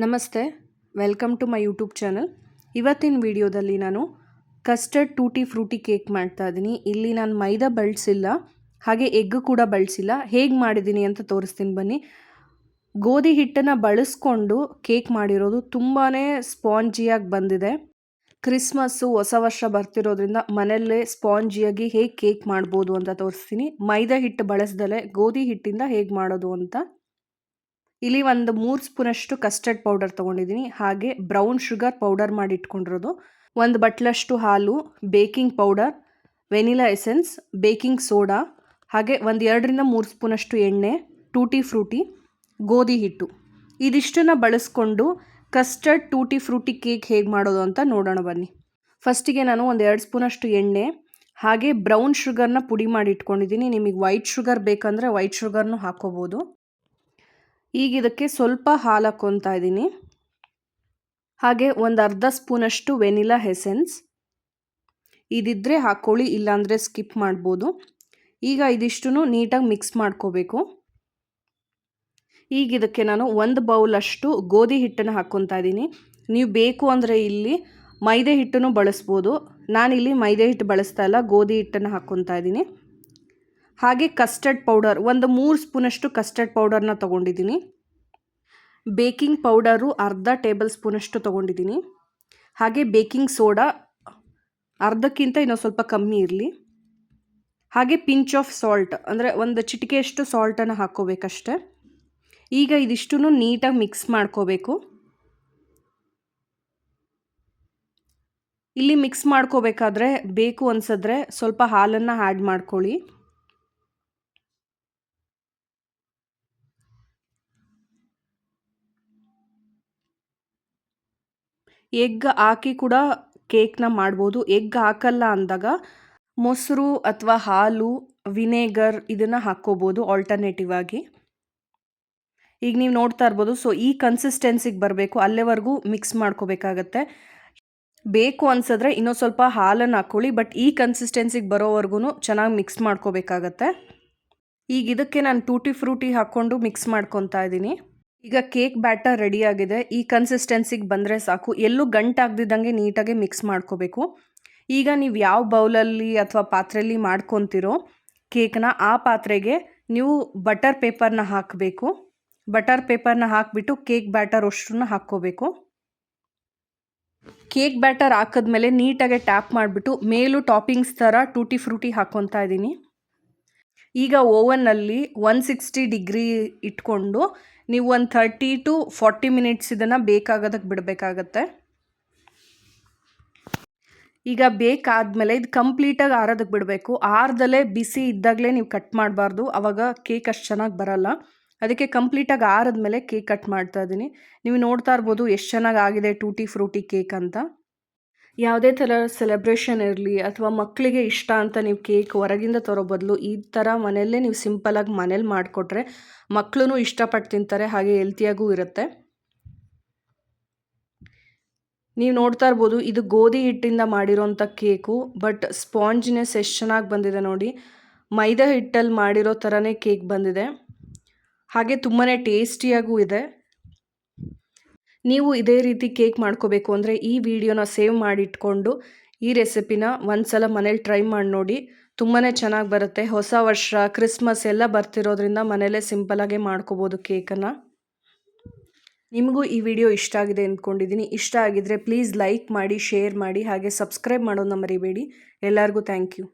ನಮಸ್ತೆ, welcome to my YouTube channel. ಇವತ್ತಿನ ವಿಡಿಯೋದಲ್ಲಿ ನಾನು ಕಸ್ಟರ್ಡ್ ಟೂಟಿ ಫ್ರೂಟಿ ಕೇಕ್ ಮಾಡ್ತಾ ಇದ್ದೀನಿ. ಇಲ್ಲಿ ನಾನು ಮೈದಾ ಬಳಸಿಲ್ಲ, ಹಾಗೆ ಎಗ್ ಕೂಡ ಬಳಸಿಲ್ಲ. ಹೇಗೆ ಮಾಡಿದ್ದೀನಿ ಅಂತ ತೋರಿಸ್ತೀನಿ ಬನ್ನಿ. ಗೋಧಿ ಹಿಟ್ಟನ್ನು ಬಳಸ್ಕೊಂಡು ಕೇಕ್ ಮಾಡಿರೋದು ತುಂಬಾ ಸ್ಪಾಂಜಿಯಾಗಿ ಬಂದಿದೆ. ಕ್ರಿಸ್ಮಸ್ಸು, ಹೊಸ ವರ್ಷ ಬರ್ತಿರೋದ್ರಿಂದ ಮನೆಯಲ್ಲೇ ಸ್ಪಾಂಜಿಯಾಗಿ ಹೇಗೆ ಕೇಕ್ ಮಾಡ್ಬೋದು ಅಂತ ತೋರಿಸ್ತೀನಿ. ಮೈದಾ ಹಿಟ್ಟು ಬಳಸ್ದಲೇ ಗೋಧಿ ಹಿಟ್ಟಿಂದ ಹೇಗೆ ಮಾಡೋದು ಅಂತ. ಇಲ್ಲಿ ಒಂದು 3 ಸ್ಪೂನಷ್ಟು ಕಸ್ಟರ್ಡ್ ಪೌಡರ್ ತೊಗೊಂಡಿದ್ದೀನಿ. ಹಾಗೆ ಬ್ರೌನ್ ಶುಗರ್ ಪೌಡರ್ ಮಾಡಿ ಇಟ್ಕೊಂಡಿರೋದು, 1 ಬಟ್ಲಷ್ಟು ಹಾಲು, baking powder, vanilla essence, baking soda, ಹಾಗೆ 2ರಿಂದ 3 ಸ್ಪೂನಷ್ಟು ಎಣ್ಣೆ, ಟೂಟಿ ಫ್ರೂಟಿ, ಗೋಧಿ ಹಿಟ್ಟು. ಇದಿಷ್ಟನ್ನು ಬಳಸ್ಕೊಂಡು ಕಸ್ಟರ್ಡ್ ಟೂಟಿ ಫ್ರೂಟಿ ಕೇಕ್ ಹೇಗೆ ಮಾಡೋದು ಅಂತ ನೋಡೋಣ ಬನ್ನಿ. ಫಸ್ಟಿಗೆ ನಾನು 2 ಸ್ಪೂನಷ್ಟು ಎಣ್ಣೆ ಹಾಗೆ ಬ್ರೌನ್ ಶುಗರ್ನ ಪುಡಿ ಮಾಡಿ ಇಟ್ಕೊಂಡಿದ್ದೀನಿ. ನಿಮಗೆ ವೈಟ್ ಶುಗರ್ ಬೇಕಂದರೆ ವೈಟ್ ಶುಗರ್ನು ಹಾಕೋಬೋದು. ಈಗ ಇದಕ್ಕೆ ಸ್ವಲ್ಪ ಹಾಲು ಹಾಕ್ಕೊತಾ ಇದ್ದೀನಿ. ಹಾಗೆ ಅರ್ಧ ಸ್ಪೂನಷ್ಟು ವೆನಿಲಾ ಎಸೆನ್ಸ್, ಇದಿದ್ದರೆ ಹಾಕ್ಕೊಳ್ಳಿ, ಇಲ್ಲಾಂದರೆ ಸ್ಕಿಪ್ ಮಾಡ್ಬೋದು. ಈಗ ಇದಿಷ್ಟು ನೀಟಾಗಿ ಮಿಕ್ಸ್ ಮಾಡ್ಕೋಬೇಕು. ಈಗ ಇದಕ್ಕೆ ನಾನು 1 ಬೌಲಷ್ಟು ಗೋಧಿ ಹಿಟ್ಟನ್ನು ಹಾಕ್ಕೊತಾ ಇದ್ದೀನಿ. ನೀವು ಬೇಕು ಅಂದರೆ ಇಲ್ಲಿ ಮೈದಾ ಹಿಟ್ಟನ್ನು ಬಳಸ್ಬೋದು. ನಾನಿಲ್ಲಿ ಮೈದಾ ಹಿಟ್ಟು ಬಳಸ್ತಾ ಇಲ್ಲ, ಗೋಧಿ ಹಿಟ್ಟನ್ನು ಹಾಕ್ಕೊತಾ ಇದ್ದೀನಿ. ಹಾಗೆ ಕಸ್ಟರ್ಡ್ ಪೌಡರ್ 3 ಸ್ಪೂನಷ್ಟು ಕಸ್ಟರ್ಡ್ ಪೌಡರ್ನ ತೊಗೊಂಡಿದ್ದೀನಿ. ಬೇಕಿಂಗ್ ಪೌಡರು ಅರ್ಧ ಟೇಬಲ್ ಸ್ಪೂನಷ್ಟು ತೊಗೊಂಡಿದ್ದೀನಿ. ಹಾಗೆ ಬೇಕಿಂಗ್ ಸೋಡಾ ಅರ್ಧಕ್ಕಿಂತ ಇನ್ನೂ ಸ್ವಲ್ಪ ಕಮ್ಮಿ ಇರಲಿ. ಹಾಗೆ ಪಿಂಚ್ ಆಫ್ ಸಾಲ್ಟ್ ಅಂದರೆ 1 ಚಿಟಿಕೆಯಷ್ಟು ಸಾಲ್ಟನ್ನು ಹಾಕ್ಕೋಬೇಕಷ್ಟೆ. ಈಗ ಇದಿಷ್ಟು ನೀಟಾಗಿ ಮಿಕ್ಸ್ ಮಾಡ್ಕೋಬೇಕು. ಇಲ್ಲಿ ಮಿಕ್ಸ್ ಮಾಡ್ಕೋಬೇಕಾದ್ರೆ ಬೇಕು ಅನ್ಸಿದ್ರೆ ಸ್ವಲ್ಪ ಹಾಲನ್ನು ಆ್ಯಡ್ ಮಾಡ್ಕೊಳ್ಳಿ. ಎಗ್ ಹಾಕಿ ಕೂಡ ಕೇಕ್ನ ಮಾಡ್ಬೋದು. ಎಗ್ ಹಾಕಲ್ಲ ಅಂದಾಗ ಮೊಸರು ಅಥವಾ ಹಾಲು, ವಿನೇಗರ್ ಇದನ್ನು ಹಾಕ್ಕೋಬೋದು ಆಲ್ಟರ್ನೇಟಿವ್ ಆಗಿ. ಈಗ ನೀವು ನೋಡ್ತಾ ಇರ್ಬೋದು. ಸೊ ಈ ಕನ್ಸಿಸ್ಟೆನ್ಸಿಗೆ ಬರಬೇಕು, ಅಲ್ಲೇವರೆಗೂ ಮಿಕ್ಸ್ ಮಾಡ್ಕೋಬೇಕಾಗತ್ತೆ. ಬೇಕು ಅನ್ಸಿದ್ರೆ ಇನ್ನೂ ಸ್ವಲ್ಪ ಹಾಲನ್ನು ಹಾಕ್ಕೊಳ್ಳಿ, ಬಟ್ ಈ ಕನ್ಸಿಸ್ಟೆನ್ಸಿಗೆ ಬರೋವರೆಗೂ ಚೆನ್ನಾಗಿ ಮಿಕ್ಸ್ ಮಾಡ್ಕೋಬೇಕಾಗತ್ತೆ. ಈಗ ಇದಕ್ಕೆ ನಾನು ಟೂಟಿ ಫ್ರೂಟಿ ಹಾಕ್ಕೊಂಡು ಮಿಕ್ಸ್ ಮಾಡ್ಕೊತಾ ಇದ್ದೀನಿ. ಈಗ ಕೇಕ್ ಬ್ಯಾಟರ್ ರೆಡಿಯಾಗಿದೆ. ಈ ಕನ್ಸಿಸ್ಟೆನ್ಸಿಗೆ ಬಂದರೆ ಸಾಕು. ಎಲ್ಲೂ ಗಂಟಾಗದಿದ್ದಂಗೆ ನೀಟಾಗಿ ಮಿಕ್ಸ್ ಮಾಡ್ಕೋಬೇಕು. ಈಗ ನೀವು ಯಾವ ಬೌಲಲ್ಲಿ ಅಥವಾ ಪಾತ್ರೆಯಲ್ಲಿ ಮಾಡ್ಕೊತಿರೋ ಕೇಕ್ನ ಆ ಪಾತ್ರೆಗೆ ನೀವು ಬಟರ್ ಪೇಪರ್ನ ಹಾಕಬೇಕು. ಬಟರ್ ಪೇಪರ್ನ ಹಾಕಿಬಿಟ್ಟು ಕೇಕ್ ಬ್ಯಾಟರ್ ಅಷ್ಟನ್ನು ಹಾಕ್ಕೋಬೇಕು. ಕೇಕ್ ಬ್ಯಾಟರ್ ಹಾಕಿದ್ಮೇಲೆ ನೀಟಾಗಿ ಟ್ಯಾಪ್ ಮಾಡಿಬಿಟ್ಟು ಮೇಲೂ ಟಾಪಿಂಗ್ಸ್ ಥರ ಟೂಟಿ ಫ್ರೂಟಿ ಹಾಕ್ಕೊತಾ ಇದ್ದೀನಿ. ಈಗ ಓವನ್ನಲ್ಲಿ 160 ಡಿಗ್ರಿ ಇಟ್ಕೊಂಡು ನೀವು 30 to 40 ಮಿನಿಟ್ಸ್ ಇದನ್ನು ಬೇಕಾಗೋದಕ್ಕೆ ಬಿಡಬೇಕಾಗತ್ತೆ. ಈಗ ಬೇಕಾದಮೇಲೆ ಇದು ಕಂಪ್ಲೀಟಾಗಿ ಆರೋದಕ್ಕೆ ಬಿಡಬೇಕು. ಆರ್ದಲ್ಲೇ ಬಿಸಿ ಇದ್ದಾಗಲೇ ನೀವು ಕಟ್ ಮಾಡಬಾರ್ದು, ಆವಾಗ ಕೇಕ್ ಅಷ್ಟು ಚೆನ್ನಾಗಿ ಬರಲ್ಲ. ಅದಕ್ಕೆ ಕಂಪ್ಲೀಟಾಗಿ ಆರಿದ್ಮೇಲೆ ಕೇಕ್ ಕಟ್ ಮಾಡ್ತಾ ಇದ್ದೀನಿ. ನೀವು ನೋಡ್ತಾ ಇರ್ಬೋದು ಎಷ್ಟು ಚೆನ್ನಾಗಿ ಆಗಿದೆ ಟೂಟಿ ಫ್ರೂಟಿ ಕೇಕ್ ಅಂತ. ಯಾವುದೇ ಥರ ಸೆಲೆಬ್ರೇಷನ್ ಇರಲಿ ಅಥವಾ ಮಕ್ಕಳಿಗೆ ಇಷ್ಟ ಅಂತ ನೀವು ಕೇಕ್ ಹೊರಗಿಂದ ತರೋ ಬದಲು ಈ ಥರ ಮನೆಯಲ್ಲೇ ನೀವು ಸಿಂಪಲಾಗಿ ಮನೇಲಿ ಮಾಡಿಕೊಟ್ರೆ ಮಕ್ಕಳು ಇಷ್ಟಪಟ್ಟು ತಿಂತಾರೆ, ಹಾಗೆ ಹೆಲ್ತಿಯಾಗೂ ಇರುತ್ತೆ. ನೀವು ನೋಡ್ತಾ ಇರ್ಬೋದು, ಇದು ಗೋಧಿ ಹಿಟ್ಟಿಂದ ಮಾಡಿರೋಂಥ ಕೇಕು, ಬಟ್ ಸ್ಪಾಂಜಿನೆಸ್ ಎಷ್ಟು ಚೆನ್ನಾಗಿ ಬಂದಿದೆ ನೋಡಿ. ಮೈದಾ ಹಿಟ್ಟಲ್ಲಿ ಮಾಡಿರೋ ಥರನೇ ಕೇಕ್ ಬಂದಿದೆ, ಹಾಗೆ ತುಂಬಾ ಟೇಸ್ಟಿಯಾಗೂ ಇದೆ. ನೀವು ಇದೇ ರೀತಿ ಕೇಕ್ ಮಾಡ್ಕೋಬೇಕು ಅಂದರೆ ಈ ವಿಡಿಯೋನ ಸೇವ್ ಮಾಡಿಟ್ಕೊಂಡು ಈ ರೆಸಿಪಿನ ಒಂದ್ಸಲ ಮನೇಲಿ ಟ್ರೈ ಮಾಡಿ ನೋಡಿ. ತುಂಬಾ ಚೆನ್ನಾಗಿ ಬರುತ್ತೆ. ಹೊಸ ವರ್ಷ, ಕ್ರಿಸ್ಮಸ್ ಎಲ್ಲ ಬರ್ತಿರೋದ್ರಿಂದ ಮನೇಲೇ ಸಿಂಪಲಾಗೆ ಮಾಡ್ಕೋಬೋದು ಕೇಕನ್ನು. ನಿಮಗೂ ಈ ವಿಡಿಯೋ ಇಷ್ಟ ಆಗಿದೆ ಅಂದ್ಕೊಂಡಿದ್ದೀನಿ. ಇಷ್ಟ ಆಗಿದ್ರೆ ಪ್ಲೀಸ್ ಲೈಕ್ ಮಾಡಿ, ಶೇರ್ ಮಾಡಿ, ಹಾಗೆ ಸಬ್ಸ್ಕ್ರೈಬ್ ಮಾಡೋದನ್ನ ಮರಿಬೇಡಿ. ಎಲ್ಲರಿಗೂ ಥ್ಯಾಂಕ್ ಯು.